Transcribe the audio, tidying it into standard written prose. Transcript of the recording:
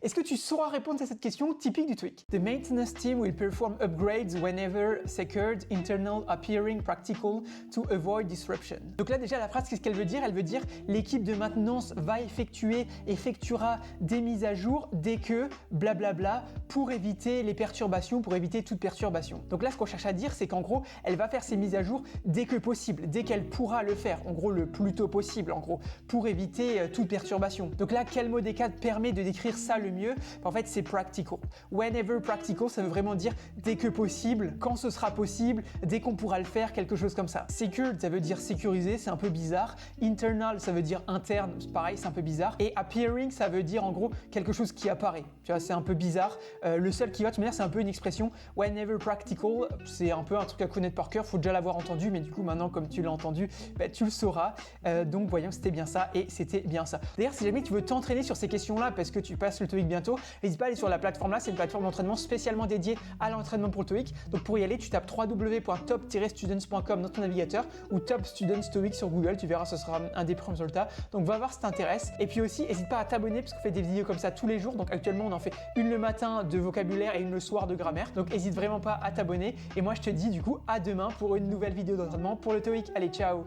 Est-ce que tu sauras répondre à cette question typique du TOEIC? The maintenance team will perform upgrades whenever secured, internal, appearing practical to avoid disruption. Donc là déjà la phrase, qu'est-ce qu'elle veut dire? Elle veut dire l'équipe de maintenance effectuera des mises à jour dès que blablabla pour éviter les perturbations, pour éviter toute perturbation. Donc là ce qu'on cherche à dire c'est qu'en gros elle va faire ces mises à jour dès que possible, dès qu'elle pourra le faire, en gros le plus tôt possible, en gros pour éviter toute perturbation. Donc là quel mot des quatre permet de décrire ça le mieux? En fait c'est practical. Whenever practical, ça veut vraiment dire dès que possible, quand ce sera possible, dès qu'on pourra le faire, quelque chose comme ça. Secured, ça veut dire sécurisé, c'est un peu bizarre. Internal, ça veut dire interne, pareil, c'est un peu bizarre. Et appearing, ça veut dire en gros quelque chose qui apparaît. Tu vois, c'est un peu bizarre. Le seul qui va te dire, c'est un peu une expression. Whenever practical, c'est un peu un truc à connaître par cœur, faut déjà l'avoir entendu, mais du coup maintenant comme tu l'as entendu, tu le sauras. Donc voyons que c'était bien ça et c'était bien ça. D'ailleurs, si jamais tu veux t'entraîner sur ces questions-là parce que tu passes le TOEIC bientôt, n'hésite pas à aller sur la plateforme là, c'est une plateforme d'entraînement spécialement dédiée à l'entraînement pour le TOEIC. Donc pour y aller, tu tapes www.top-students.com dans ton navigateur ou Top Students TOEIC sur Google, tu verras, ce sera un des premiers résultats. Donc va voir si t'intéresse. Et puis aussi, n'hésite pas à t'abonner parce qu'on fait des vidéos comme ça tous les jours. Donc actuellement, on en fait une le matin de vocabulaire et une le soir de grammaire. Donc n'hésite vraiment pas à t'abonner. Et moi, je te dis du coup à demain pour une nouvelle vidéo d'entraînement pour le TOEIC. Allez, ciao!